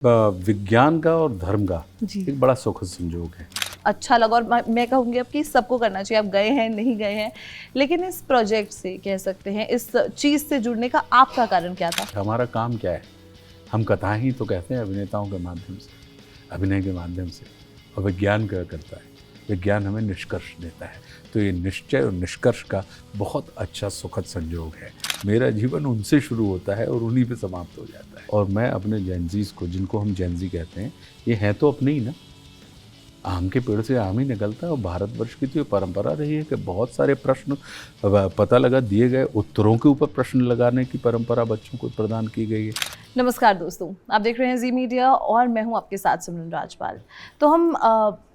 विज्ञान का और धर्म का जी। एक बड़ा सुखद संयोग है। अच्छा लगा और मैं कहूँगी अब कि सबको करना चाहिए। आप गए हैं, नहीं गए हैं, लेकिन इस प्रोजेक्ट से कह सकते हैं, इस चीज़ से जुड़ने का आपका कारण क्या था? हमारा काम क्या है? हम कथाएं ही तो कहते हैं अभिनेताओं के माध्यम से, अभिनय के माध्यम से। और विज्ञान क्या करता है? विज्ञान हमें निष्कर्ष देता है। तो ये निश्चय और निष्कर्ष का बहुत अच्छा सुखद संयोग है। मेरा जीवन उनसे शुरू होता है और उन्हीं पे समाप्त हो जाता है। और मैं अपने जेनज़ीज़ को, जिनको हम जेनज़ी कहते हैं, ये हैं तो अपने ही ना। आम के पेड़ से आम ही निकलता है। और भारतवर्ष की तो ये परंपरा रही है कि बहुत सारे प्रश्न पता लगा दिए गए उत्तरों के ऊपर प्रश्न लगाने की परंपरा बच्चों को प्रदान की गई है। नमस्कार दोस्तों, आप देख रहे हैं जी मीडिया और मैं हूं आपके साथ सिमरन राजपाल। तो हम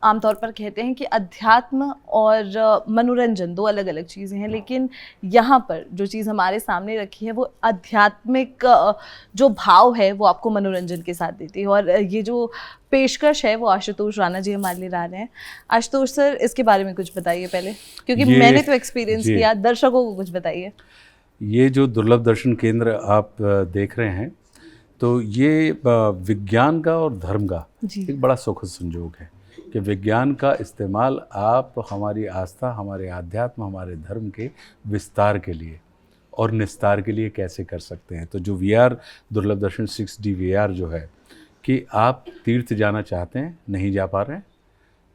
आमतौर पर कहते हैं कि अध्यात्म और मनोरंजन दो अलग अलग चीज़ें हैं, लेकिन यहाँ पर जो चीज़ हमारे सामने रखी है वो आध्यात्मिक जो भाव है वो आपको मनोरंजन के साथ देती है। और ये जो पेशकश है वो आशुतोष राणा जी हमारे लिए ला रहे हैं। आशुतोष सर, इसके बारे में कुछ बताइए पहले, क्योंकि मैंने तो एक्सपीरियंस किया, दर्शकों को कुछ बताइए। ये जो दुर्लभ दर्शन केंद्र आप देख रहे हैं, तो ये विज्ञान का और धर्म का एक बड़ा सुखद संयोग है कि विज्ञान का इस्तेमाल आप हमारी आस्था, हमारे आध्यात्म, हमारे धर्म के विस्तार के लिए और निस्तार के लिए कैसे कर सकते हैं। तो जो VR दुर्लभ दर्शन 6D VR जो है, कि आप तीर्थ जाना चाहते हैं, नहीं जा पा रहे हैं,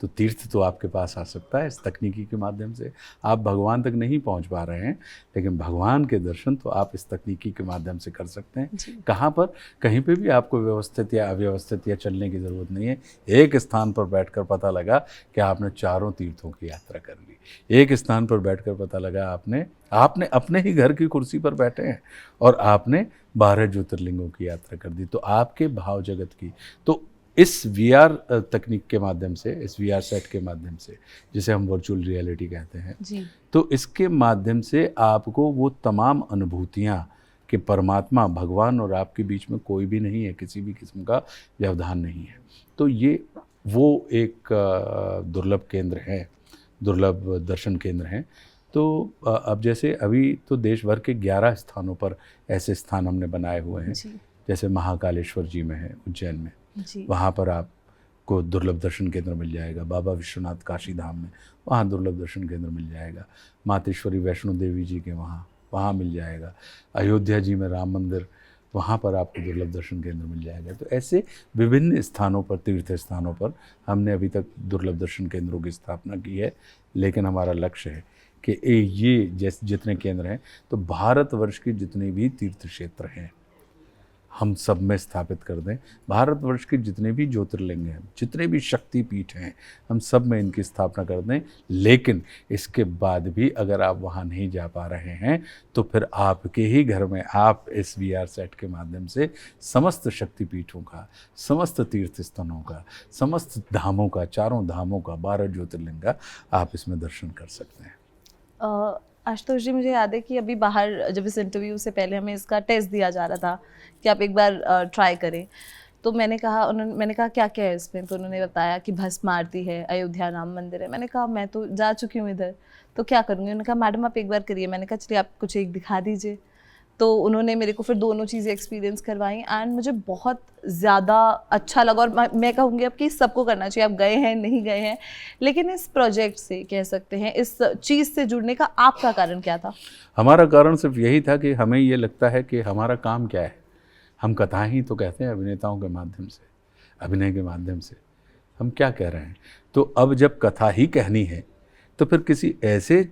तो तीर्थ तो आपके पास आ सकता है इस तकनीकी के माध्यम से। आप भगवान तक नहीं पहुंच पा रहे हैं, लेकिन भगवान के दर्शन तो आप इस तकनीकी के माध्यम से कर सकते हैं। कहाँ पर? कहीं पे भी आपको व्यवस्थित या अव्यवस्थित या चलने की ज़रूरत नहीं है। एक स्थान पर बैठकर पता लगा कि आपने चारों तीर्थों की यात्रा कर ली। एक स्थान पर बैठकर पता लगा आपने अपने ही घर की कुर्सी पर बैठे हैं और आपने 12 ज्योतिर्लिंगों की यात्रा कर दी। तो आपके भाव जगत की, तो इस VR तकनीक के माध्यम से, इस VR सेट के माध्यम से, जिसे हम वर्चुअल रियलिटी कहते हैं जी। तो इसके माध्यम से आपको वो तमाम अनुभूतियाँ कि परमात्मा, भगवान और आपके बीच में कोई भी नहीं है, किसी भी किस्म का व्यवधान नहीं है। तो ये वो एक दुर्लभ केंद्र है, दुर्लभ दर्शन केंद्र हैं। तो अब जैसे अभी तो देश भर के 11 स्थानों पर ऐसे स्थान हमने बनाए हुए हैं। जैसे महाकालेश्वर जी में है, उज्जैन में, वहाँ पर आपको दुर्लभ दर्शन केंद्र मिल जाएगा। बाबा विश्वनाथ काशी धाम में, वहाँ दुर्लभ दर्शन केंद्र मिल जाएगा। मातेश्वरी वैष्णो देवी जी के वहाँ मिल जाएगा। अयोध्या जी में राम मंदिर, वहाँ पर आपको दुर्लभ दर्शन केंद्र मिल जाएगा। तो ऐसे विभिन्न स्थानों पर, तीर्थ स्थानों पर हमने अभी तक दुर्लभ दर्शन केंद्रों की स्थापना की है। लेकिन हमारा लक्ष्य है कि ये जितने केंद्र हैं, तो भारतवर्ष के जितने भी तीर्थ क्षेत्र हैं हम सब में स्थापित कर दें। भारतवर्ष के जितने भी ज्योतिर्लिंग हैं, जितने भी शक्तिपीठ हैं, हम सब में इनकी स्थापना कर दें। लेकिन इसके बाद भी अगर आप वहाँ नहीं जा पा रहे हैं, तो फिर आपके ही घर में आप इस VR सेट के माध्यम से समस्त शक्तिपीठों का, समस्त तीर्थ स्थानों का, समस्त धामों का, चारों धामों का, 12 ज्योतिर्लिंग का आप इसमें दर्शन कर सकते हैं। आशुतोष जी, मुझे याद है कि अभी बाहर जब इस इंटरव्यू से पहले हमें इसका टेस्ट दिया जा रहा था कि आप एक बार ट्राई करें, तो मैंने कहा क्या क्या है इसमें, तो उन्होंने बताया कि भस्म आरती है, अयोध्या राम मंदिर है। मैंने कहा मैं तो जा चुकी हूँ इधर, तो क्या करूँगी। उन्होंने कहा मैडम आप एक बार करिए। मैंने कहा चलिए आप कुछ एक दिखा दीजिए। तो उन्होंने मेरे को फिर दोनों चीज़ें एक्सपीरियंस करवाई एंड मुझे बहुत ज़्यादा अच्छा लगा। और मैं कहूँगी अब कि सबको करना चाहिए। आप गए हैं, नहीं गए हैं, लेकिन इस प्रोजेक्ट से कह सकते हैं, इस चीज़ से जुड़ने का आपका कारण क्या था? हमारा कारण सिर्फ यही था कि हमें ये लगता है कि हमारा काम क्या है? हम कथाएं ही तो कहते हैं अभिनेताओं के माध्यम से, अभिनय के माध्यम से। हम क्या कह रहे हैं? तो अब जब कथा ही कहनी है, तो फिर किसी ऐसे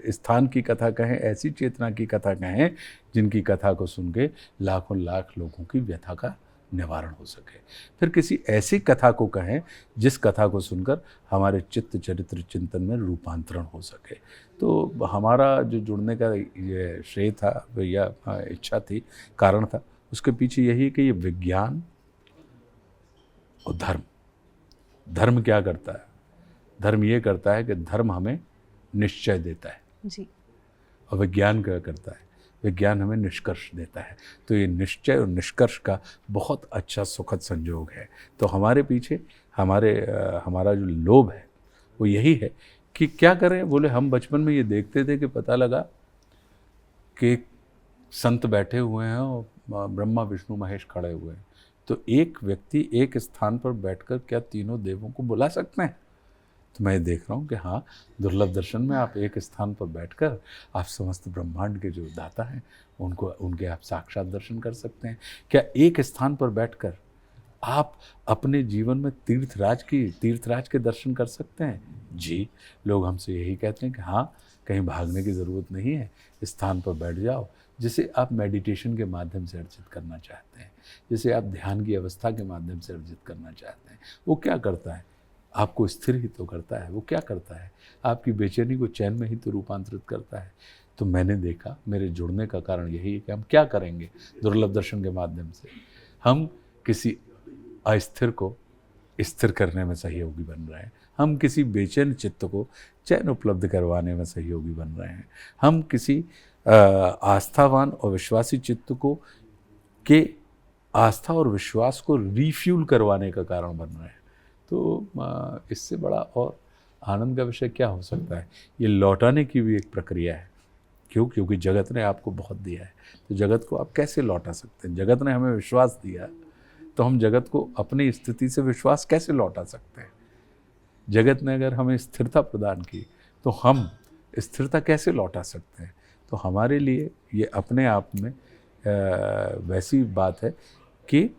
स्थान की कथा कहें, ऐसी चेतना की कथा कहें, जिनकी कथा को सुन के लाखों लाख लोगों की व्यथा का निवारण हो सके। फिर किसी ऐसी कथा को कहें जिस कथा को सुनकर हमारे चित्त चरित्र चिंतन में रूपांतरण हो सके। तो हमारा जो जुड़ने का ये श्रेय था या इच्छा थी, कारण था, उसके पीछे यही है कि ये विज्ञान और धर्म क्या करता है? धर्म ये करता है कि धर्म हमें निश्चय देता है जी। और विज्ञान क्या करता है? विज्ञान हमें निष्कर्ष देता है। तो ये निश्चय और निष्कर्ष का बहुत अच्छा सुखद संयोग है। तो हमारे पीछे हमारा जो लोभ है वो यही है कि क्या करें। बोले हम बचपन में ये देखते थे कि पता लगा कि संत बैठे हुए हैं और ब्रह्मा विष्णु महेश खड़े हुए हैं, तो एक व्यक्ति एक स्थान पर बैठकर क्या तीनों देवों को बुला सकते हैं? तो मैं देख रहा हूँ कि हाँ, दुर्लभ दर्शन में आप एक स्थान पर बैठकर आप समस्त ब्रह्मांड के जो दाता हैं उनके आप साक्षात दर्शन कर सकते हैं। क्या एक स्थान पर बैठकर आप अपने जीवन में तीर्थराज के दर्शन कर सकते हैं? जी, लोग हमसे यही कहते हैं कि हाँ, कहीं भागने की ज़रूरत नहीं है, स्थान पर बैठ जाओ। जिसे आप मेडिटेशन के माध्यम से अर्जित करना चाहते हैं, जिसे आप ध्यान की अवस्था के माध्यम से अर्जित करना चाहते हैं, वो क्या करता है? आपको स्थिर ही तो करता है। वो क्या करता है? आपकी बेचैनी को चैन में ही तो रूपांतरित करता है। तो मैंने देखा, मेरे जुड़ने का कारण यही है कि हम क्या करेंगे दुर्लभ दर्शन के माध्यम से? हम किसी अस्थिर को स्थिर करने में सहयोगी बन रहे हैं। हम किसी बेचैन चित्त को चैन उपलब्ध करवाने में सहयोगी बन रहे हैं। हम किसी आस्थावान और विश्वासी चित्त को के आस्था और विश्वास को रिफ्यूल करवाने का कारण बन रहे हैं। तो इससे बड़ा और आनंद का विषय क्या हो सकता है? ये लौटाने की भी एक प्रक्रिया है। क्यों? क्योंकि जगत ने आपको बहुत दिया है, तो जगत को आप कैसे लौटा सकते हैं? जगत ने हमें विश्वास दिया, तो हम जगत को अपनी स्थिति से विश्वास कैसे लौटा सकते हैं? जगत ने अगर हमें स्थिरता प्रदान की, तो हम स्थिरता कैसे लौटा सकते हैं? तो हमारे लिए ये अपने आप में वैसी बात है कि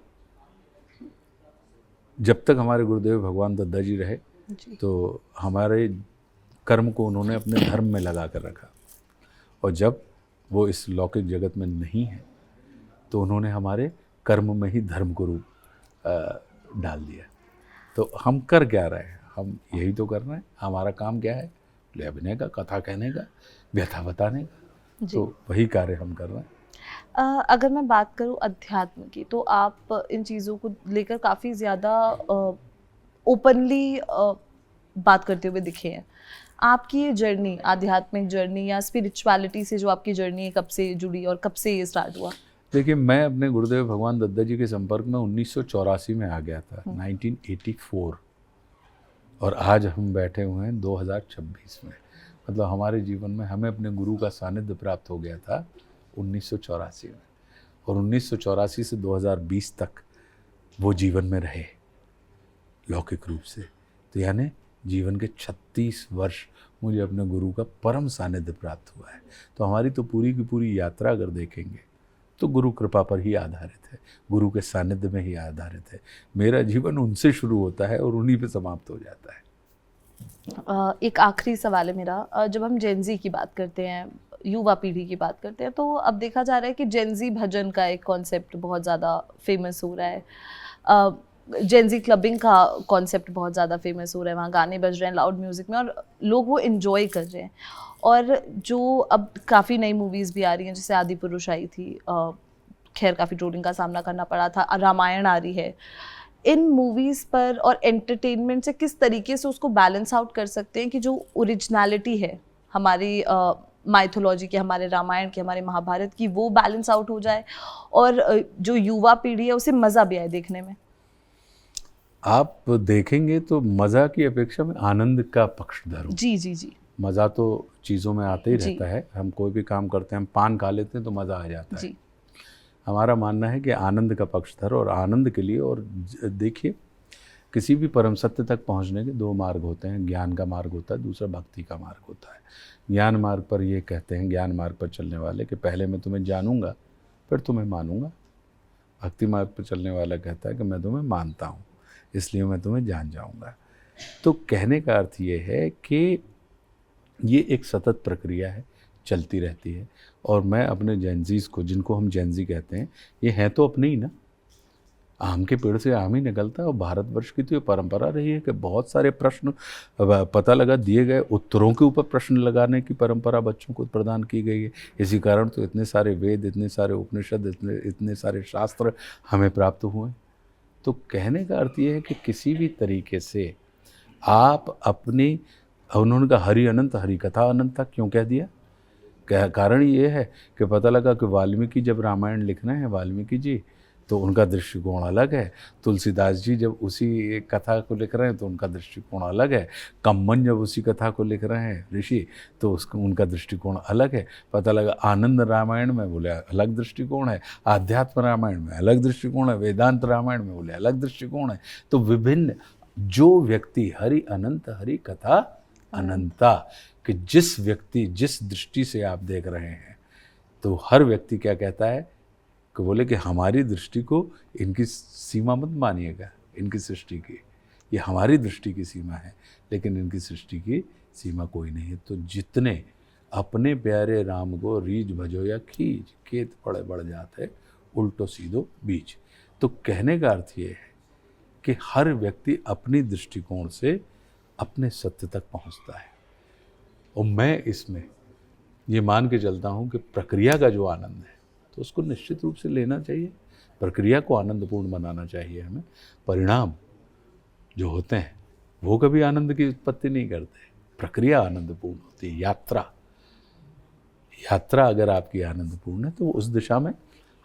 जब तक हमारे गुरुदेव भगवान दद्दा जी रहे, तो हमारे कर्म को उन्होंने अपने धर्म में लगा कर रखा, और जब वो इस लौकिक जगत में नहीं है, तो उन्होंने हमारे कर्म में ही धर्म को रूप डाल दिया। तो हम कर क्या रहे हैं? हम यही तो कर रहे हैं। हमारा काम क्या है? ले अभिनय का, कथा कहने का, व्यथा बताने का। तो वही कार्य हम कर रहे हैं। अगर मैं बात करूं अध्यात्म की, तो आप इन चीज़ों को लेकर काफ़ी ज़्यादा ओपनली बात करते हुए दिखे हैं। आपकी ये जर्नी, आध्यात्मिक जर्नी या स्पिरिचुअलिटी से जो आपकी जर्नी है, कब से जुड़ी और कब से ये स्टार्ट हुआ? देखिए, मैं अपने गुरुदेव भगवान दद्दा जी के संपर्क में 1984 में आ गया था, 1984, और आज हम बैठे हुए हैं 2026 में। मतलब हमारे जीवन में हमें अपने गुरु का सानिध्य प्राप्त हो गया था 1984 में, और 1984 से 2020 तक वो जीवन में रहे लौकिक रूप से। तो यानी जीवन के 36 वर्ष मुझे अपने गुरु का परम सानिध्य प्राप्त हुआ है। तो हमारी तो पूरी की पूरी यात्रा अगर देखेंगे तो गुरु कृपा पर ही आधारित है, गुरु के सानिध्य में ही आधारित है। मेरा जीवन उनसे शुरू होता है और उन्हीं पे समाप्त हो जाता है। एक आखिरी सवाल है मेरा। जब हम जेनजी की बात करते हैं, युवा पीढ़ी की बात करते हैं, तो अब देखा जा रहा है कि जेनजी भजन का एक कॉन्सेप्ट बहुत ज़्यादा फेमस हो रहा है। जेनजी क्लबिंग का कॉन्सेप्ट बहुत ज़्यादा फेमस हो रहा है। वहाँ गाने बज रहे हैं लाउड म्यूज़िक में और लोग वो इन्जॉय कर रहे हैं। और जो अब काफ़ी नई मूवीज़ भी आ रही हैं, जैसे आदि पुरुष आई थी, खैर काफ़ी ट्रोलिंग का सामना करना पड़ा था, रामायण आ रही है। इन मूवीज़ पर और एंटरटेनमेंट से किस तरीके से उसको बैलेंस आउट कर सकते हैं कि जो ओरिजिनलिटी है हमारी माइथोलॉजी की, हमारे रामायण की, हमारे महाभारत की, वो बैलेंस आउट हो जाए और जो युवा पीढ़ी है उसे मज़ा भी आए देखने में? आप देखेंगे तो मज़ा की अपेक्षा में आनंद का पक्षधर हूँ। जी जी जी। मज़ा तो चीज़ों में आते ही रहता है। हम कोई भी काम करते हैं, हम पान खा लेते हैं तो मज़ा आ जाता है जी। हमारा मानना है कि आनंद का पक्षधर, और आनंद के लिए, और देखिए, किसी भी परम सत्य तक पहुंचने के दो मार्ग होते हैं। ज्ञान का मार्ग होता है, दूसरा भक्ति का मार्ग होता है। ज्ञान मार्ग पर ये कहते हैं, ज्ञान मार्ग पर चलने वाले, कि पहले मैं तुम्हें जानूंगा फिर तुम्हें मानूंगा। भक्ति मार्ग पर चलने वाला कहता है कि मैं तुम्हें मानता हूँ इसलिए मैं तुम्हें जान जाऊंगा। तो कहने का अर्थ ये है कि ये एक सतत प्रक्रिया है, चलती रहती है। और मैं अपने जेनजीज़ को, जिनको हम जेनजी कहते हैं, ये हैं तो अपने ही ना, आम के पेड़ से आम ही निकलता है। और भारतवर्ष की तो ये परंपरा रही है कि बहुत सारे प्रश्न पता लगा दिए गए उत्तरों के ऊपर प्रश्न लगाने की परंपरा बच्चों को प्रदान की गई है। इसी कारण तो इतने सारे वेद, इतने सारे उपनिषद, इतने सारे शास्त्र हमें प्राप्त हुए। तो कहने का अर्थ ये है कि किसी भी तरीके से आप अपनी, उन्होंने कहा हरि अनंत, हरि कथा अनंत था, क्यों कह दिया? कारण ये है कि पता लगा कि वाल्मीकि जब रामायण लिख रहे हैं, वाल्मीकि जी, तो उनका दृष्टिकोण अलग है। तुलसीदास जी जब उसी कथा को लिख रहे हैं तो उनका दृष्टिकोण अलग है। कम्मन जब उसी कथा को लिख रहे हैं ऋषि तो उसका उनका दृष्टिकोण अलग है। पता लगा आनंद रामायण में बोले अलग दृष्टिकोण है, आध्यात्म रामायण में अलग दृष्टिकोण है, वेदांत रामायण में बोले अलग दृष्टिकोण है। तो विभिन्न जो व्यक्ति हरि अनंत हरि कथा अनंता, कि जिस व्यक्ति जिस दृष्टि से आप देख रहे हैं, तो हर व्यक्ति क्या कहता है कि बोले कि हमारी दृष्टि को इनकी सीमा मत मानिएगा, इनकी सृष्टि की, ये हमारी दृष्टि की सीमा है, लेकिन इनकी सृष्टि की सीमा कोई नहीं है। तो जितने अपने प्यारे राम को रीझ भजो या खींच, खेत पड़े बढ़ जाते उल्टो सीधो बीच। तो कहने का अर्थ ये है कि हर व्यक्ति अपनी दृष्टिकोण से अपने सत्य तक पहुंचता है। और मैं इसमें ये मान के चलता हूँ कि प्रक्रिया का जो आनंद है तो उसको निश्चित रूप से लेना चाहिए, प्रक्रिया को आनंदपूर्ण बनाना चाहिए हमें। परिणाम जो होते हैं वो कभी आनंद की उत्पत्ति नहीं करते, प्रक्रिया आनंदपूर्ण होती है। यात्रा अगर आपकी आनंदपूर्ण है तो उस दिशा में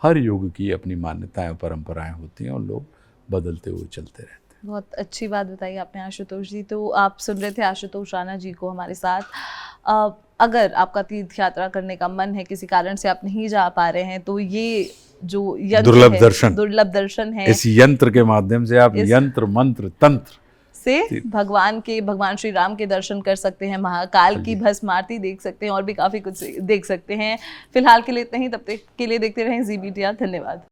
हर युग की अपनी मान्यताएं और परंपराएं होती हैं और लोग बदलते हुए चलते रहते हैं। बहुत अच्छी बात बताई आपने आशुतोष जी। तो आप सुन रहे थे आशुतोष राणा जी को हमारे साथ। अगर आपका तीर्थ यात्रा करने का मन है, किसी कारण से आप नहीं जा पा रहे हैं, तो ये जो यंत्र दुर्लभ दर्शन है, इस यंत्र के माध्यम से आप यंत्र मंत्र तंत्र से भगवान श्री राम के दर्शन कर सकते हैं, महाकाल की भस्म आरती देख सकते हैं और भी काफ़ी कुछ देख सकते हैं। फिलहाल के लिए इतना ही, तब तक के लिए देखते रहें ज़ी मीडिया। धन्यवाद।